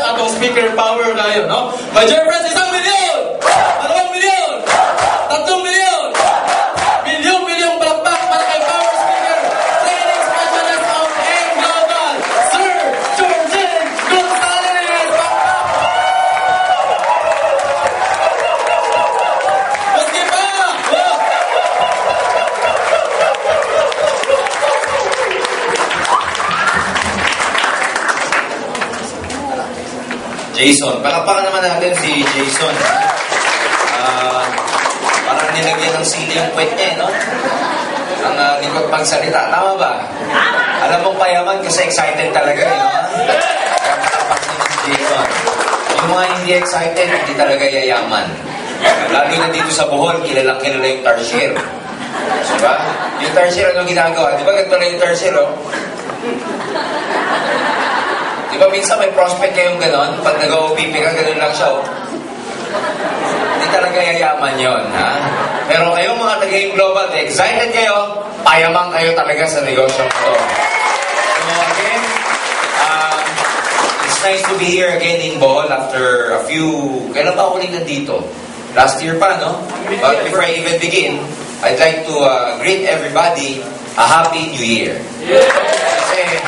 sa atong speaker power ngayon, no? My dear friends, 1 milyon! 2 milyon! 3 milyon! Milyong palakpak para kay power speaker, training specialist of AIM Global, Sir Georgen Gonzalez! Maski pa! Jason, palakpakan naman natin si Jason. Parang nilagyan ng sili yung kwet niya, no? Ang likod pagsalita. Tama ba? Alam mong payaman kasi excited talaga, no? Kaya palakpakan naman si Jason. Yung mga hindi excited, hindi talaga yayaman. Lalo na dito sa Bohol, kilalang yung tarsier. Diba? Yung tarsier, ano ginagawa? Di ba ganito na yung tarsier, oh? Di ba minsan may prospect kayong ganon? Pag nag-OPP ka, ganon lang siya, oh. Hindi talaga yayaman yon, ha? Pero kayong mga taga-AIM Global, excited kayo, payamang kayo talaga sa negosyo ko. So again, it's nice to be here again in Bohol after a few... Kailan ba ulit nandito? Last year pa, no? But before I even begin, I'd like to greet everybody a Happy New Year. Kasi,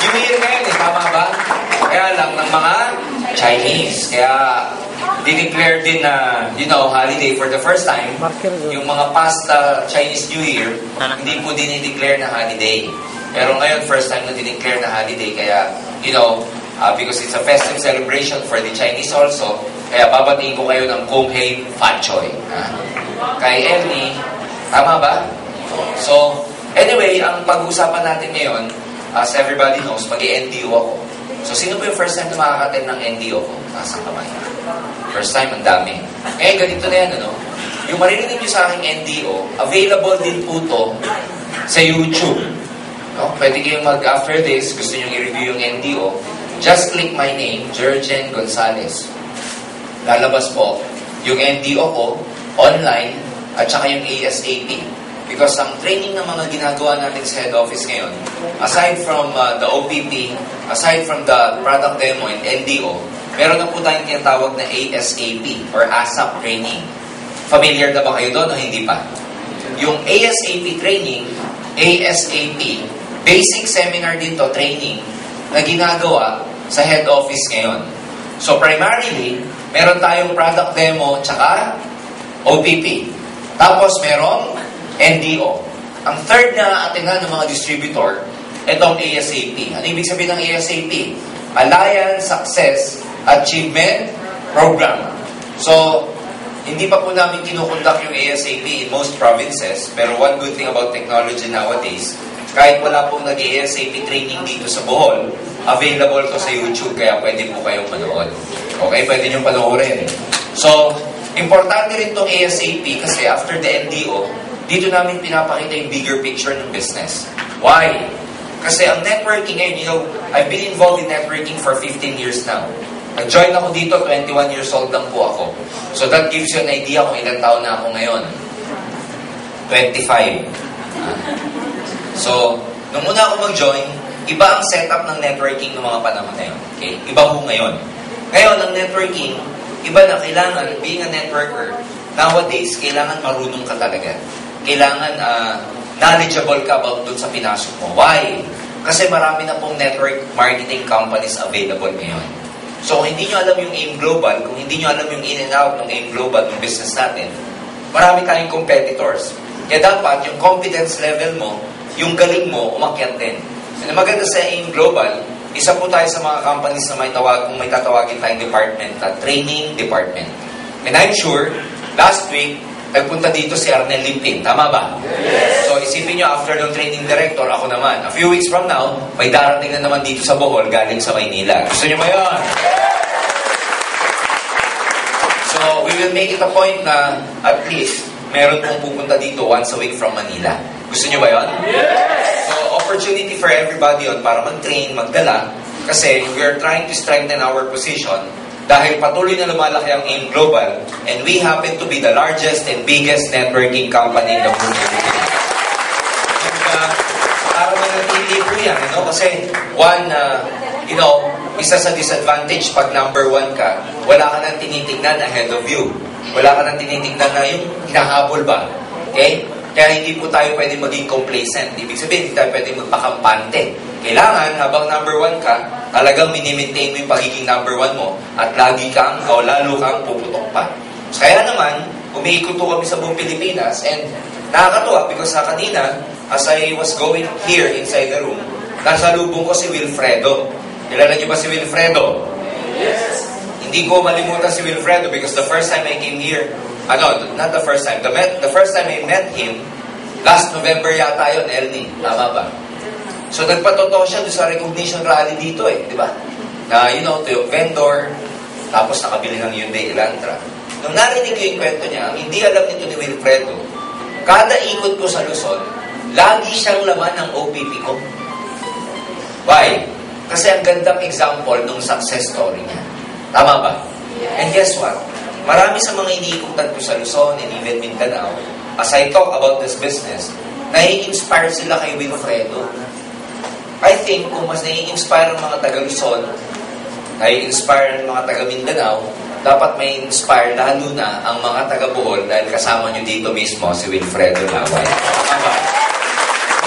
New Year ngayon, tama ba? Kaya lang ng mga Chinese. Kaya, dineclare din na, holiday for the first time. Yung mga past Chinese New Year, hindi po dinideclare na holiday. Pero ngayon, first time na dineclare na holiday. Kaya, because it's a festive celebration for the Chinese also, kaya babatiin ko kayo ng Kung Hei Fat Choi. Kay Ernie, tama ba? So, anyway, ang pag-usapan natin ngayon, as everybody knows, mag-NDO ako. So, sino po yung first time na makakaten ng NDO ko? Nasang kamay. First time, ang dami. Eh, ganito na yan, ano? Yung maririnig nyo sa aking NDO, available din po to sa YouTube. No? Pwede kayong after this, gusto nyo i-review yung NDO, just click my name, Georgen Gonzalez. Lalabas po yung NDO ko, online, at saka yung ASAP. Because ang training ng mga ginagawa natin sa head office ngayon, aside from the OPP, aside from the product demo and NDO, meron na po tayong tinatawag na ASAP or ASAP training. Familiar na ba kayo doon o hindi pa? Yung ASAP training, ASAP, basic seminar dito, training, na ginagawa sa head office ngayon. So primarily, meron tayong product demo tsaka OPP. Tapos merong NDO. Ang third na atingan ng mga distributor, itong ASAP. Ano ibig sabihin ng ASAP? Alliance Success Achievement Program. So, hindi pa po namin kinukonduct yung ASAP in most provinces, pero one good thing about technology nowadays, kahit wala pong nag-ASAP training dito sa Bohol, available to sa YouTube, kaya pwede po kayong manood. Okay? Pwede nyo panoorin. So, importante rin itong ASAP kasi after the NDO, dito namin pinapakita yung bigger picture ng business. Why? Kasi ang networking ngayon, I've been involved in networking for 15 years now. Nag-join ako dito, 21 years old lang po ako. So that gives you an idea kung ilang taon na ako ngayon. 25. So, nung una ako mag-join, iba ang setup ng networking ng mga panahon na yun. Okay? Iba po ngayon. Ngayon, ang networking, iba na kailangan, being a networker, nowadays, kailangan marunong ka talaga. Kailangan knowledgeable ka about dun sa pinasok mo. Why? Kasi marami na pong network marketing companies available ngayon. So, kung hindi nyo alam yung AIM Global, kung hindi nyo alam yung in and out ng AIM Global, ng business natin, marami tayong competitors. Kaya dapat, yung competence level mo, yung galing mo, umakyat din. And maganda sa AIM Global, isa po tayo sa mga companies na may tatawagin tayong department, training department. And I'm sure, last week, nagpunta dito si Arnel Limpin. Tama ba? Yes. So, isipin nyo, after ng training director, ako naman. A few weeks from now, may darating na naman dito sa Bohol, galing sa Maynila. Gusto nyo ba yun? So, we will make it a point na at least, meron pong pupunta dito once a week from Manila. Gusto nyo ba yun? Yes. So, opportunity for everybody yun para mag-train, magdala. Kasi we are trying to strengthen our position dahil patuloy na lumalaki ang AIM Global, and we happen to be the largest and biggest networking company in the world. And para manatili po yan, kasi one, isa sa disadvantage pag number 1 ka, wala ka nang tinitingnan ahead of you. Wala ka nang tinitingnan na yung hinahabol ba. Okay? Kaya hindi po tayo pwede maging complacent. Ibig sabihin, hindi tayo pwede magpakampante. Kailangan, habang number 1 ka, talagang minimaintain mo yung pagiging number 1 mo at lagi kang, o lalo kang puputok pa. So, kaya naman, umiikot kami sa buong Pilipinas and nakakatuwa because sa kanina, as I was going here inside the room, nasa lubong ko si Wilfredo. Kilala niyo ba si Wilfredo? Yes! Hindi ko malimutan si Wilfredo because the first time I came here, not the first time, the first time I met him, last November yata yun, Elnie. Tama ba? So, nagpatotoo siya doon sa recognition rally dito di ba? Na, to yung vendor, tapos nakabili ng Hyundai Elantra. Nung narinig ko yung kwento niya, ang hindi alam nito ni Wilfredo, kada ikot ko sa Luzon, lagi siyang laman ng OPP ko. Why? Kasi ang gandang example ng success story niya. Tama ba? And guess what? Marami sa mga iniikutan ko sa Luzon and even Mindanao, as I talk about this business, nai-inspire sila kay Wilfredo. I think kung mas nai-inspire ang mga taga-Luzon, nai-inspire ang mga taga-Mindanao, dapat may inspire lalo na ang mga taga-Bohol dahil kasama nyo dito mismo si Wilfredo Laway. So,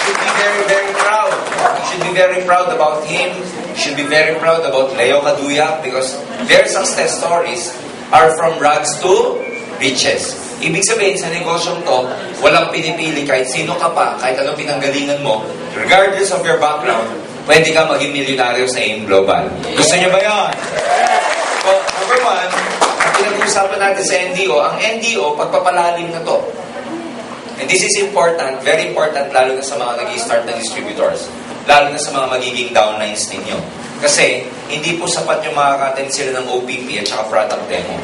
should be very, very proud. You should be very proud about him. You should be very proud about Leo Caduya because their success stories are from rags to riches. Ibig sabihin, sa negosyong to, walang pinipili kahit sino ka pa, kahit anong pinanggalingan mo, regardless of your background, pwede ka maging milyonaryo sa AIM Global. Gusto niyo ba yan? So, number 1, ang pinag-uusapan natin sa NDO, ang NDO, pagpapalalim na to. And this is important, very important, lalo na sa mga nag-i-start na distributors, lalo na sa mga magiging downlines ninyo. Kasi, hindi po sapat yung makaka-attend sila ng OPP at saka product demo.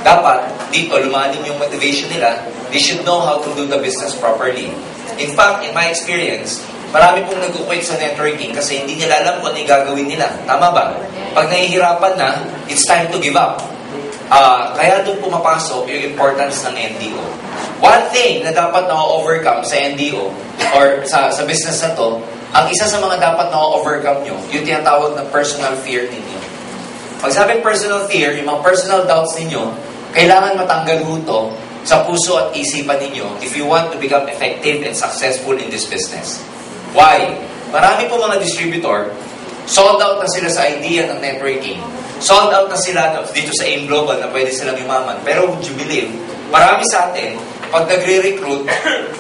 Dapat, dito, lumalim yung motivation nila. They should know how to do the business properly. In fact, in my experience, marami pong nag-quit sa networking kasi hindi nila alam kung ano yung gagawin nila. Tama ba? Pag nahihirapan na, it's time to give up. Kaya doon pumapasok yung importance ng NDO. One thing na dapat na-overcome sa NDO or sa business na to, ang isa sa mga dapat na-overcome nyo, yung tinatawag na personal fear ninyo. Pag sabing personal fear, yung mga personal doubts ninyo, kailangan matanggal to sa puso at isipan ninyo if you want to become effective and successful in this business. Why? Marami po mga distributor, sold out na sila sa idea ng networking. Sold out na sila dito sa AIM Global na pwede silang yumaman. Pero would you believe, marami sa atin, pag nagre-recruit,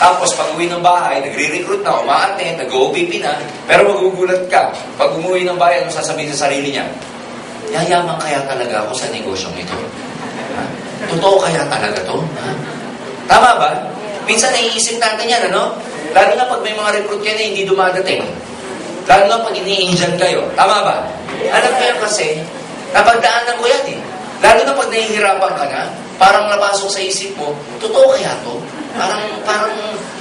tapos pag uwi ng bahay, nagre-recruit na, umaattend, nag-OPP na, pero magugulat ka. Pag umuwi ng bahay, ano sasabihin sa sarili niya? Yayaman kaya talaga ako sa negosyong ito? Totoo kaya talaga to? Tama ba? Minsan naiisip natin yan, ano? Lalo na pag may mga recruit yan na hindi dumadating. Lalo na pag ini-Indian kayo. Tama ba? Alam ko yan kasi, napagdaanan ko yan eh. Lalo na pag nahihirapan ka na, parang napasok sa isip mo, totoo kaya to?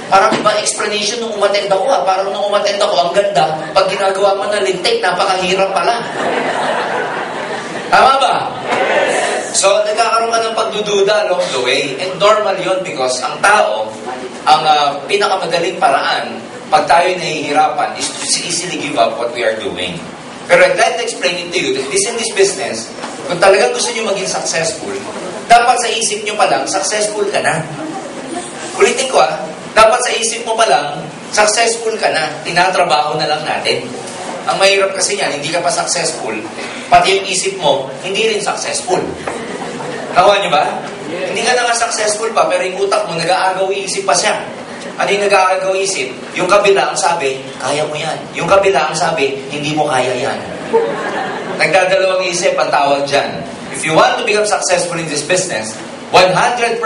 Parang iba explanation nung umattend ako Parang nung umattend ako, ang ganda. Pag ginagawa mo na lintik, napakahirap pala. Tama ba? So, nagkakaroon ka ng pagdududa along the way. And normal yon because ang tao, ang pinakamadaling paraan, pag tayo nahihirapan, is to easily give up what we are doing. Pero I'd like to explain it to you that in this business, kung talagang gusto nyo maging successful, dapat sa isip nyo pa lang, successful ka na. Ulitin ko dapat sa isip mo pa lang, successful ka na. Tinatrabaho na lang natin. Ang mahirap kasi yan, hindi ka pa successful, pati yung isip mo, hindi rin successful. Nakuha nyo ba? Hindi ka na nga successful pa, pero yung utak mo, nag-aagaw isip pa siya. Ano yung nag-aagaw isip? Yung kabila ang sabi, kaya mo yan. Yung kabila ang sabi, hindi mo kaya yan. Nagdadalawang isip ang tawag dyan. If you want to become successful in this business, 100%,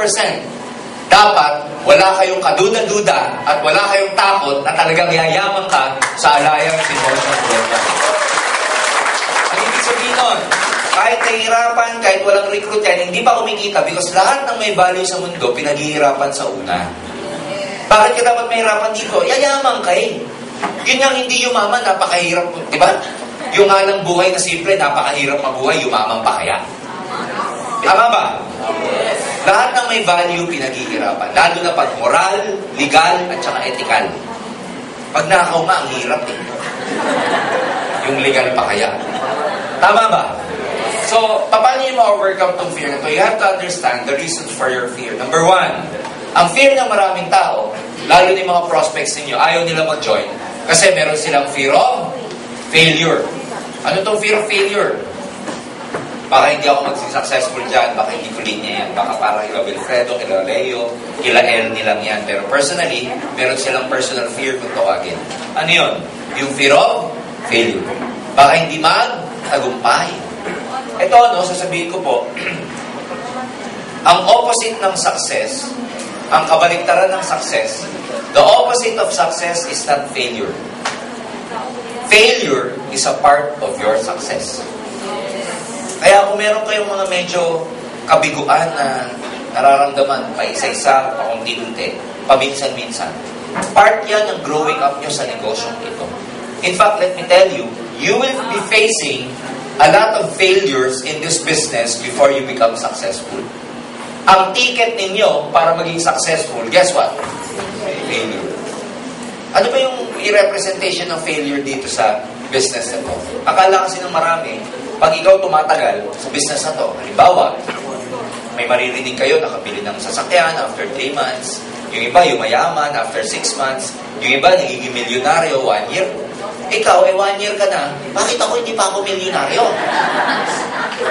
dapat wala kayong kaduda-duda at wala kayong takot na talagang yayaman ka sa Alliance Emotion Program. Ang ibig sabihin nun, kahit nahihirapan, kahit walang recruit yan, hindi pa kumikita because lahat ng may value sa mundo, pinaghihirapan sa una. Bakit ka dapat mahirapan dito? Yayaman ka eh. Yun yung hindi yumaman, napakahirap. Di ba? Yung nga ng buhay na simple, napakahirap mabuhay, yumaman pa kaya. Tama ba? Lahat ng may value, pinaghihirapan. Lalo na pag moral, legal, at saka ethical. Pag nakaw nga, ang hirap eh. Yung legal pa kaya? Tama ba? So, paano yung ma-overcome tong fear na to? You have to understand the reasons for your fear. Number one, ang fear ng maraming tao, lalo na yung mga prospects ninyo, ayaw nila mag-join kasi meron silang fear of failure. Ano tong fear of failure? Baka hindi ako mag-successful dyan, baka hindi ko linya yan, baka parang kila Wilfredo, kila Leo, kila El nilang yan. Pero personally, meron silang personal fear kung tawagin. Ano yun? Yung fear of failure. Baka hindi mag-tagumpay. Ito, sasabihin ko po, ang opposite ng success, ang kabaliktaran ng success, the opposite of success is not failure. Failure is a part of your success. Kaya kung meron kayong mga medyo kabiguan na nararamdaman, pa isa-isa, pa unti-unti, paminsan-minsan, part yan ng growing up nyo sa negosyong ito. In fact, let me tell you, you will be facing a lot of failures in this business before you become successful. Ang ticket ninyo para maging successful, guess what? Failure. Ano ba yung i-representation ng failure dito sa business na to? Akala kasi ng marami, pag ikaw tumatagal sa business na to, halimbawa, may maririnig kayo, nakabili ng sasakyan after 3 months, yung iba, yumayaman after 6 months, yung iba, nagiging milyonaryo 1 year. Ikaw, 1 year ka na, bakit ako hindi pa ako milyonaryo?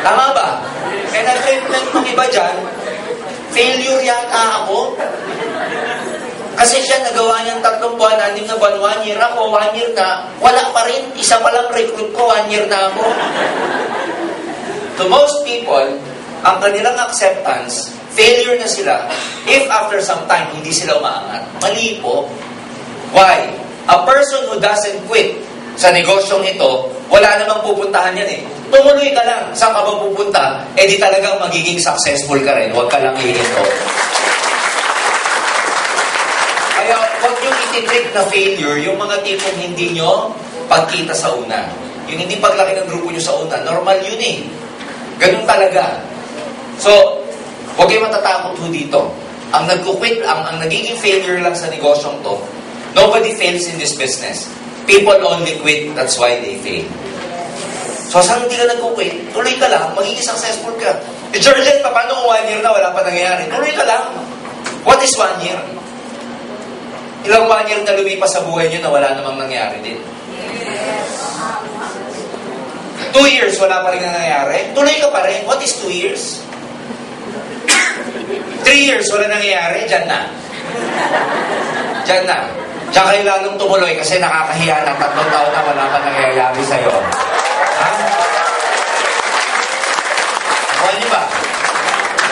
Tama ba? And ang treatment ng iba dyan, failure yata ako. Kasi siya nagawa niyang 3 buwan, 6 na buwan, 1 year ako, 1 year na, wala pa rin, isa pa lang recruit ko, 1 year na ako. To most people, ang kanilang acceptance, failure na sila, if after some time, hindi sila umaangat. Mali po. Why? A person who doesn't quit sa negosyong ito, wala namang pupuntahan yan eh. Tumuloy ka lang. Saan ka ba pupunta? Eh di talagang magiging successful ka rin. Huwag ka lang hihinto. Kaya huwag nyo ititrip na failure yung mga tipong hindi nyo pagkita sa una. Yung hindi paglaki ng grupo nyo sa una, normal yun eh. Ganun talaga. So, huwag kayo matatakot ho dito. Ang nag-quit, ang nagiging failure lang sa negosyong to, nobody fails in this business. People only quit, that's why they fail. So, saan hindi ka nag-quit? Tuloy ka lang, magiging successful ka. Eh, Georgette, paano kung 1 year na wala pa nangyayari? Tuloy ka lang. What is 1 year? Ilang 1 year na lumipas sa buhay nyo na wala namang nangyari din? 2 years, wala pa rin nangyayari? Tuloy ka pa rin. What is 2 years? 3 years, wala nangyayari? Diyan na. Diyan na. Diyan kayo lalong tumuloy kasi nakakahiya na 3 taon na wala pa nangyayari sa'yo. Ha? Ano ba?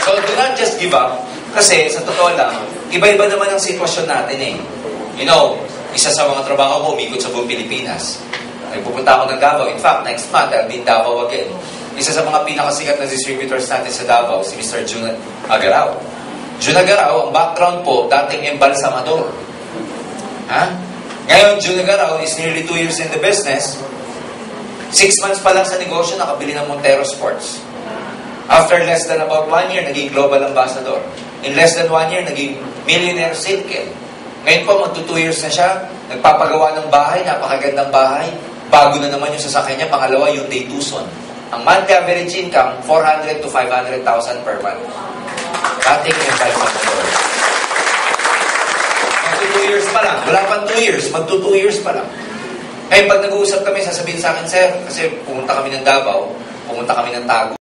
So, do not just give up. Kasi, sa totoo lang, iba-iba naman ang sitwasyon natin eh. You know, isa sa mga trabaho ko, umikot sa buong Pilipinas. Nagpupunta ako ng Davao. In fact, next month, I'll be in Davao again. Isa sa mga pinakasikat na distributors natin sa Davao, si Mr. Jun Agarao. Jun Agarao, ang background po, dating embalsamador. Ha? Ngayon, Jun Agarao is nearly 2 years in the business. 6 months pa lang sa negosyo, nakabili ng Montero Sports. After less than about 1 year, naging global ambassador. In less than 1 year, naging millionaire single. Ngayon po, magto 2 years na siya, nagpapagawa ng bahay, napakagandang bahay. Bago na naman yung sasakyan niya, pangalawa yung Day Tucson. Ang monthly average income, 400 to 500,000 per month. Dating embalsamador. Magto 2 years pa lang. Wala pang 2 years, magto 2 years pa lang. Ngayon, pag nag-uusap kami, sasabihin sa akin, sir, kasi pumunta kami ng Davao, pumunta kami ng Tago.